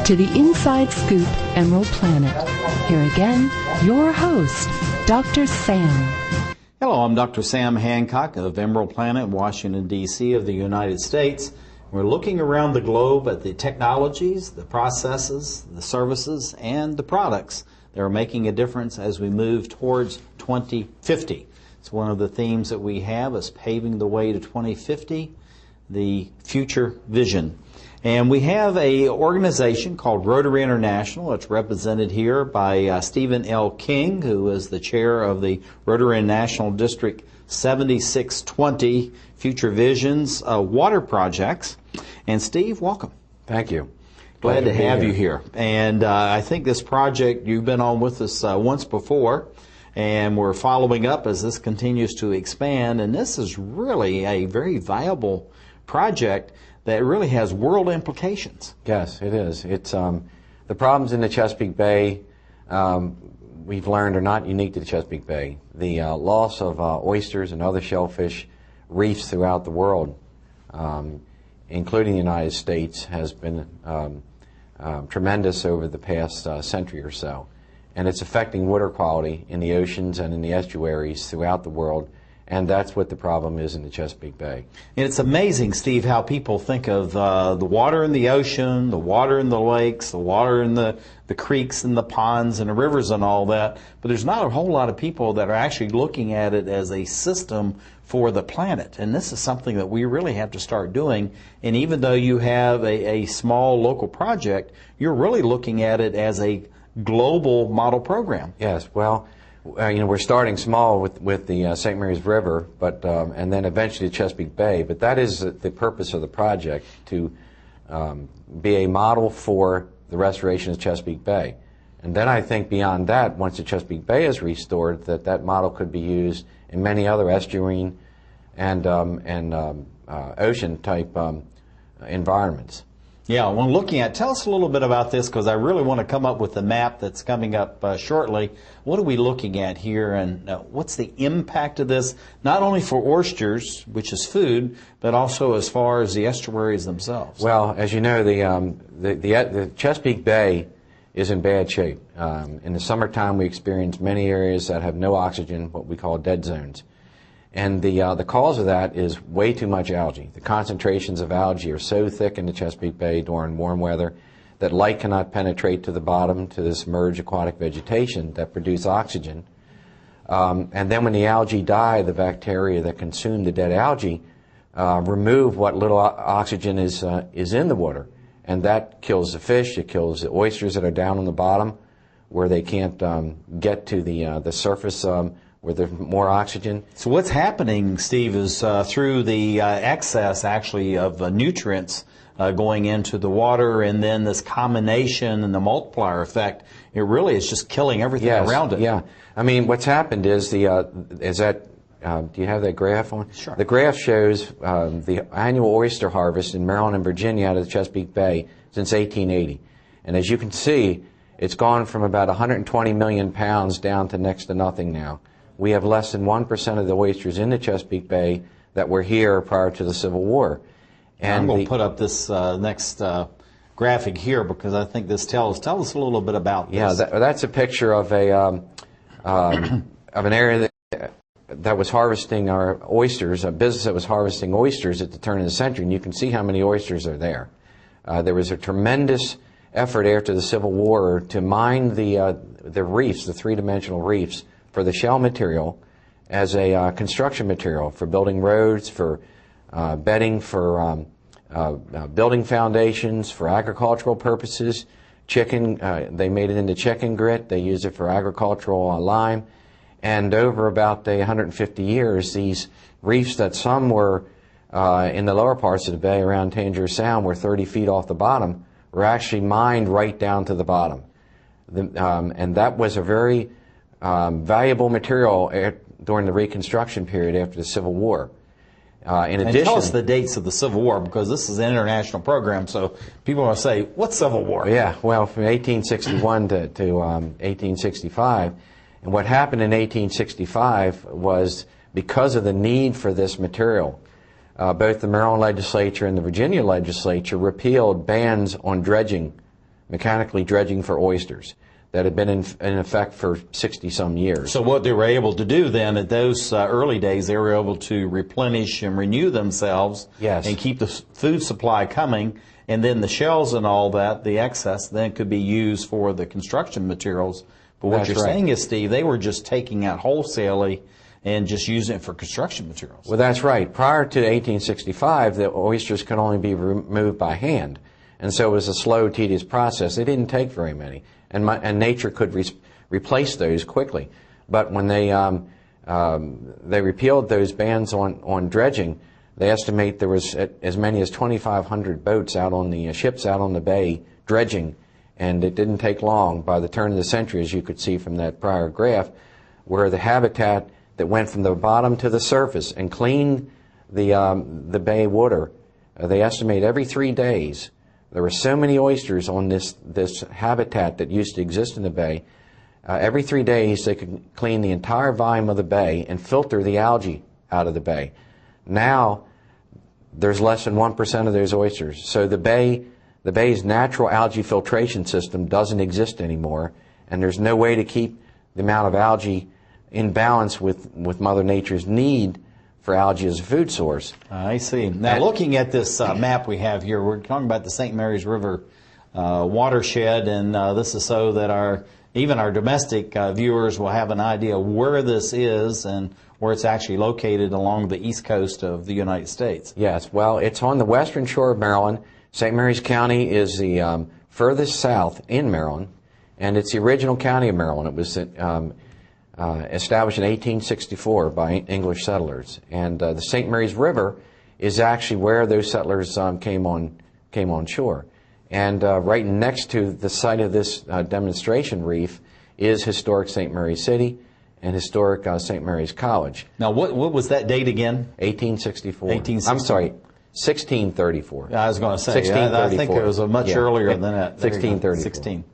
to the Inside Scoop Emerald Planet. Here again, your host, Dr. Sam. Hello, I'm Dr. Sam Hancock of EmeraldPlanet, Washington, D.C. of the United States. We're looking around the globe at the technologies, the processes, the services, and the products that are making a difference as we move towards 2050. It's one of the themes that we have is paving the way to 2050, the future vision. And we have an organization called Rotary International. It's represented here by Stephen L. King, who is the chair of the Rotary International District 7620 Future Visions Water Projects. And Steve, welcome. Thank you. Glad to have you here. And I think this project, you've been on with us once before, and we're following up as this continues to expand. And this is really a very viable project that really has world implications. Yes, it is. It's the problems in the Chesapeake Bay, we've learned, are not unique to the Chesapeake Bay. The loss of oysters and other shellfish reefs throughout the world, including the United States, has been tremendous over the past century or so. And it's affecting water quality in the oceans and in the estuaries throughout the world. And that's what the problem is in the Chesapeake Bay. And it's amazing, Steve, how people think of the water in the ocean, the water in the lakes, the water in the creeks and the ponds and the rivers and all that. But there's not a whole lot of people that are actually looking at it as a system for the planet. And this is something that we really have to start doing. And even though you have a small local project, you're really looking at it as a global model program. Yes, well, we're starting small with the St. Mary's River, but and then eventually the Chesapeake Bay. But that is the purpose of the project, to be a model for the restoration of Chesapeake Bay. And then I think beyond that, once the Chesapeake Bay is restored, that model could be used in many other estuarine and ocean type environments. Yeah, when looking at, tell us a little bit about this, because I really want to come up with a map that's coming up shortly. What are we looking at here, and what's the impact of this, not only for oysters, which is food, but also as far as the estuaries themselves? Well, as you know, the Chesapeake Bay is in bad shape. In the summertime, we experience many areas that have no oxygen, what we call dead zones. And the cause of that is way too much algae. The concentrations of algae are so thick in the Chesapeake Bay during warm weather that light cannot penetrate to the bottom to the submerged aquatic vegetation that produce oxygen. And then when the algae die, the bacteria that consume the dead algae remove what little oxygen is in the water. And that kills the fish, it kills the oysters that are down on the bottom where they can't get to the surface where there's more oxygen. So what's happening, Steve, is through the excess, actually, of nutrients going into the water, and then this combination and the multiplier effect, it really is just killing everything around it. Yeah. I mean, what's happened is do you have that graph on? Sure. The graph shows the annual oyster harvest in Maryland and Virginia out of the Chesapeake Bay since 1880. And as you can see, it's gone from about 120 million pounds down to next to nothing now. We have less than 1% of the oysters in the Chesapeake Bay that were here prior to the Civil War. And I'm going to put up this next graphic here, because I think this tell us a little bit about this. Yeah, that's a picture of an area that was harvesting our oysters, a business that was harvesting oysters at the turn of the century, and you can see how many oysters are there. There was a tremendous effort after the Civil War to mine the reefs, the three-dimensional reefs, for the shell material as a construction material for building roads, for bedding, for building foundations, for agricultural purposes. Chicken, they made it into chicken grit. They used it for agricultural lime. And over about 150 years, these reefs that some were in the lower parts of the bay around Tangier Sound were 30 feet off the bottom, were actually mined right down to the bottom. And that was a very valuable material during the Reconstruction period after the Civil War. In addition, and tell us the dates of the Civil War, because this is an international program, so people want to say, what Civil War? Yeah, well, from 1861 to 1865. And what happened in 1865 was, because of the need for this material, both the Maryland legislature and the Virginia legislature repealed bans on dredging mechanically dredging for oysters that had been in effect for 60-some years. So what they were able to do then at those early days, they were able to replenish and renew themselves, yes, and keep the food supply coming, and then the shells and all that, the excess, then could be used for the construction materials. But what you're saying is, Steve, they were just taking out wholesalely and just using it for construction materials. Well, that's right. Prior to 1865, the oysters could only be removed by hand, and so it was a slow, tedious process. They didn't take very many. And nature could replace those quickly. But when they repealed those bans on dredging, they estimate there was as many as 2,500 boats out on the ships out on the bay dredging, and it didn't take long by the turn of the century, as you could see from that prior graph, where the habitat that went from the bottom to the surface and cleaned the bay water, they estimate every 3 days there were so many oysters on this habitat that used to exist in the bay. Every 3 days they could clean the entire volume of the bay and filter the algae out of the bay. Now there's less than 1% of those oysters. So the bay's natural algae filtration system doesn't exist anymore, and there's no way to keep the amount of algae in balance with Mother Nature's need for algae as a food source. I see. Now, looking at this map we have here, we're talking about the St. Mary's River watershed, and this is so that even our domestic viewers will have an idea where this is and where it's actually located along the east coast of the United States. Yes, well, it's on the western shore of Maryland. St. Mary's County is the furthest south in Maryland, and it's the original county of Maryland. It was established in 1864 by English settlers, and the St. Mary's River is actually where those settlers came on shore. And right next to the site of this demonstration reef is historic St. Mary's City and historic St. Mary's College. Now, what was that date again? 1864. 1864. I'm sorry, 1634. I was going to say, I think it was much earlier than that. 1634. 16.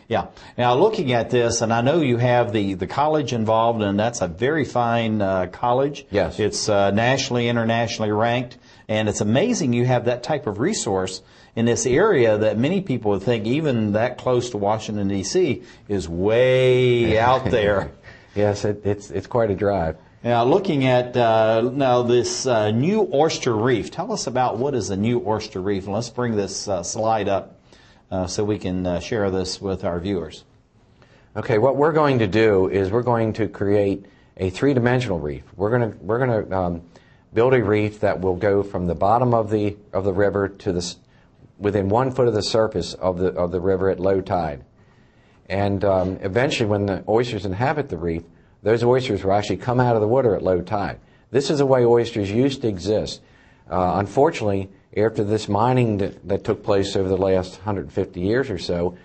Yeah. Now, looking at this, and I know you have the college involved, and that's a very fine college. Yes. It's nationally, internationally ranked, and it's amazing you have that type of resource in this area that many people would think, even that close to Washington, D.C., is way out there. Yes, it's quite a drive. Now, looking at now this new oyster reef, tell us about what is a new oyster reef, and let's bring this slide up. So we can share this with our viewers. Okay, what we're going to do is we're going to create a three-dimensional reef. We're going to build a reef that will go from the bottom of the river to within 1 foot of the surface of the river at low tide. And eventually, when the oysters inhabit the reef, those oysters will actually come out of the water at low tide. This is the way oysters used to exist. Unfortunately, after this mining that took place over the last 150 years or so,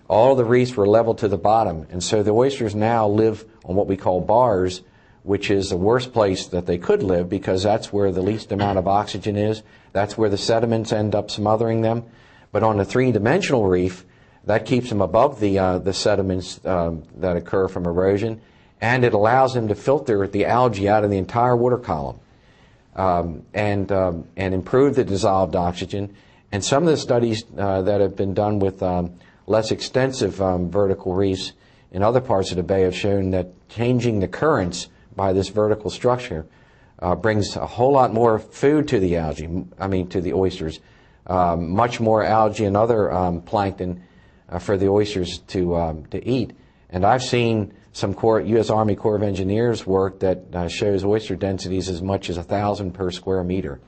all the reefs were leveled to the bottom, and so the oysters now live on what we call bars, which is the worst place that they could live because that's where the least amount of oxygen is. That's where the sediments end up smothering them. But on a three-dimensional reef, that keeps them above the sediments that occur from erosion, and it allows them to filter the algae out of the entire water column. And improve the dissolved oxygen. And some of the studies that have been done with less extensive vertical reefs in other parts of the bay have shown that changing the currents by this vertical structure brings a whole lot more food to the algae, to the oysters, much more algae and other plankton for the oysters to eat. And I've seen some U.S. Army Corps of Engineers work that shows oyster densities as much as 1,000 per square meter,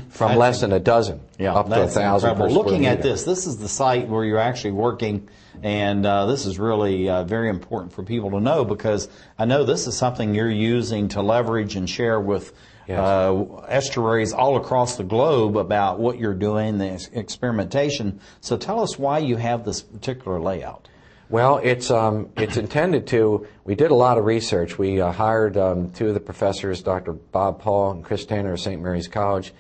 from less than a dozen up to 1,000 per square Looking meter. at this is the site where you're actually working, and this is really very important for people to know, because I know this is something you're using to leverage and share with estuaries all across the globe about what you're doing, the experimentation. So tell us why you have this particular layout. Well, it's intended to. We did a lot of research. We hired two of the professors, Dr. Bob Paul and Chris Tanner of St. Mary's College,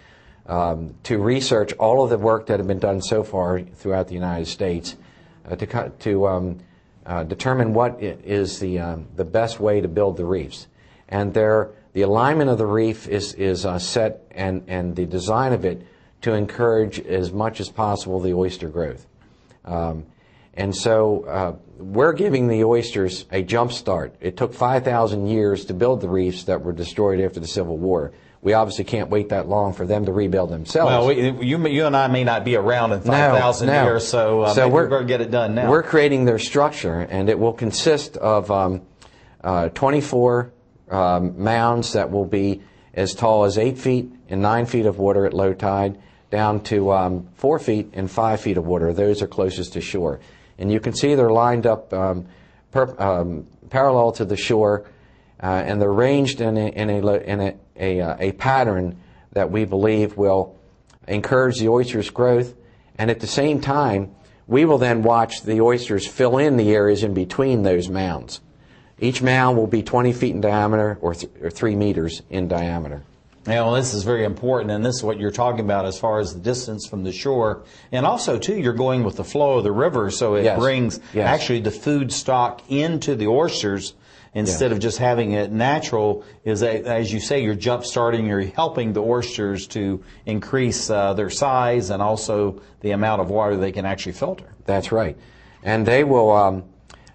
to research all of the work that had been done so far throughout the United States to determine what is the best way to build the reefs. And the alignment of the reef is set, and the design of it to encourage as much as possible the oyster growth. And so we're giving the oysters a jump start. It took 5,000 years to build the reefs that were destroyed after the Civil War. We obviously can't wait that long for them to rebuild themselves. Well, you and I may not be around in 5,000 years, so maybe we're going to get it done now. We're creating their structure, and it will consist of 24 mounds that will be as tall as 8 feet and 9 feet of water at low tide, down to 4 feet and 5 feet of water. Those are closest to shore. And you can see they're lined up parallel to the shore, and they're arranged in a pattern that we believe will encourage the oysters' growth. And at the same time, we will then watch the oysters fill in the areas in between those mounds. Each mound will be 20 feet in diameter or 3 meters in diameter. Well, this is very important, and this is what you're talking about as far as the distance from the shore. And also, too, you're going with the flow of the river, so it brings actually the food stock into the oysters instead of just having it natural. As you say, you're jump-starting, you're helping the oysters to increase their size and also the amount of water they can actually filter. That's right. And they will,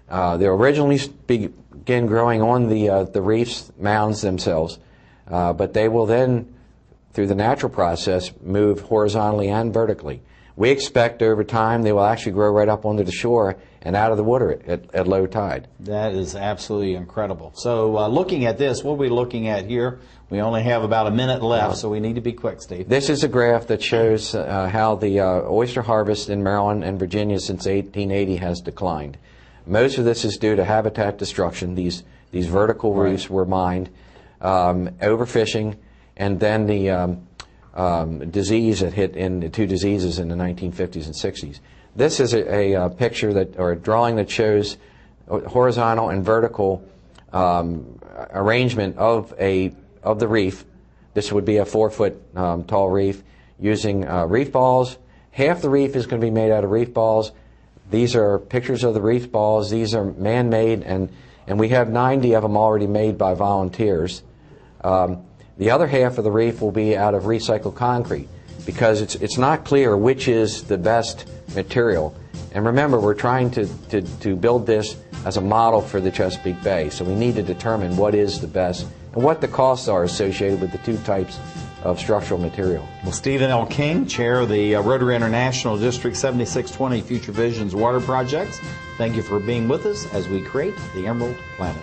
they'll originally begin growing on the reefs, mounds themselves. But they will then, through the natural process, move horizontally and vertically. We expect over time they will actually grow right up onto the shore and out of the water at low tide. That is absolutely incredible. So looking at this, what are we looking at here? We only have about a minute left, so we need to be quick, Steve. This is a graph that shows how the oyster harvest in Maryland and Virginia since 1880 has declined. Most of this is due to habitat destruction. These vertical reefs were mined. Overfishing, and then the disease that hit in the 2 diseases in the 1950s and 60s. This is a picture that, or a drawing that shows horizontal and vertical arrangement of the reef. This would be a 4-foot tall reef using reef balls. Half the reef is going to be made out of reef balls. These are pictures of the reef balls. These are man-made, and we have 90 of them already made by volunteers. The other half of the reef will be out of recycled concrete because it's not clear which is the best material. And remember, we're trying to build this as a model for the Chesapeake Bay, so we need to determine what is the best and what the costs are associated with the 2 types of structural material. Well, Stephen L. King, Chair of the Rotary International District 7620 Future Visions Water Projects, thank you for being with us as we create the Emerald Planet.